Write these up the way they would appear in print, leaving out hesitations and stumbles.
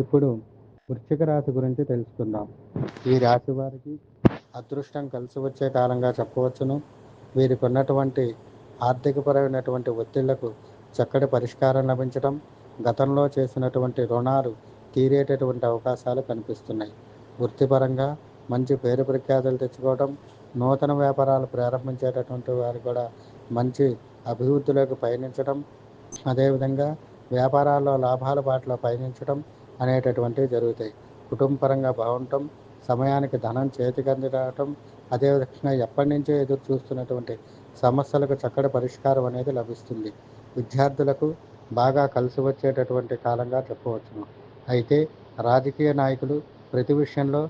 ఇప్పుడు వృశ్చిక రాశి గురించి తెలుసుకుందాం. ఈ రాశి వారికి అదృష్టం కలిసి వచ్చే కాలంగా చెప్పవచ్చును. వీరికి ఉన్నటువంటి ఆర్థికపరమైనటువంటి ఒత్తిళ్లకు చక్కటి పరిష్కారం లభించడం, గతంలో చేసినటువంటి రుణాలు తీరేటటువంటి అవకాశాలు కనిపిస్తున్నాయి. వృత్తిపరంగా మంచి పేరు ప్రఖ్యాతులు తెచ్చుకోవడం, నూతన వ్యాపారాలు ప్రారంభించేటటువంటి వారు కూడా మంచి అభివృద్ధిలోకి పయనించడం, అదేవిధంగా వ్యాపారాల్లో లాభాల బాటలో పయనించడం అనేటటువంటివి జరుగుతాయి. కుటుంబపరంగా బాగుండటం, సమయానికి ధనం చేతికి అందటం, అదేవిధంగా ఎప్పటి నుంచో ఎదురు చూస్తున్నటువంటి సమస్యలకు చక్కటి పరిష్కారం అనేది లభిస్తుంది. విద్యార్థులకు బాగా కలిసి వచ్చేటటువంటి కాలంగా చెప్పవచ్చును. అయితే రాజకీయ నాయకులు ప్రతి విషయంలో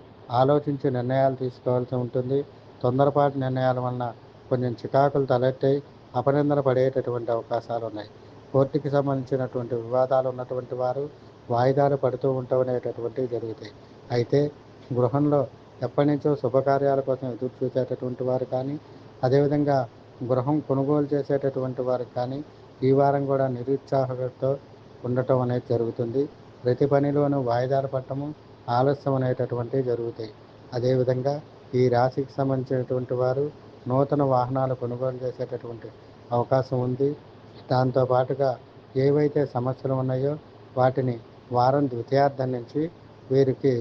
ఆలోచించి నిర్ణయాలు తీసుకోవాల్సి ఉంటుంది. తొందరపాటు నిర్ణయాల వలన కొంచెం చికాకులు తలెత్తాయి, అపనిందన పడేటటువంటి అవకాశాలు ఉన్నాయి. కోర్టుకి సంబంధించినటువంటి వివాదాలు ఉన్నటువంటి వారు వాయిదాలు పడుతూ ఉండటం అనేటటువంటివి జరుగుతాయి. అయితే గృహంలో ఎప్పటి నుంచో శుభకార్యాల కోసం ఎదురు చూసేటటువంటి వారు కానీ, అదేవిధంగా గృహం కొనుగోలు చేసేటటువంటి వారికి కానీ ఈ వారం కూడా నిరుత్సాహంతో ఉండటం అనేది జరుగుతుంది. ప్రతి పనిలోనూ వాయిదాలు పడటము, ఆలస్యం అనేటటువంటివి జరుగుతాయి. అదేవిధంగా ఈ రాశికి సంబంధించినటువంటి వారు నూతన వాహనాలు కొనుగోలు చేసేటటువంటి అవకాశం ఉంది. దాంతోపాటుగా ఏవైతే సమస్యలు ఉన్నాయో వాటిని వారం ద్వితీయార్థం నుంచి వీరికి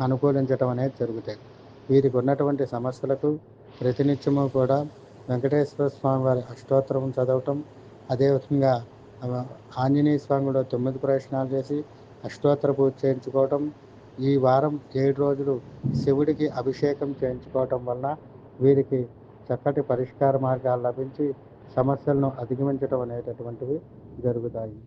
అనుకూలించడం అనేది జరుగుతాయి. వీరికి ఉన్నటువంటి సమస్యలకు ప్రతినిత్యము కూడా వెంకటేశ్వర స్వామి వారి అష్టోత్తరం చదవటం, అదేవిధంగా ఆంజనేయ స్వామి కూడా 9 ప్రదక్షిణాలు చేసి అష్టోత్తర పూజ చేయించుకోవటం, ఈ వారం 7 రోజులు శివుడికి అభిషేకం చేయించుకోవటం వలన వీరికి చక్కటి పరిష్కార మార్గాలు లభించి సమస్యలను అధిగమించడం అనేటటువంటివి జరుగుతాయి.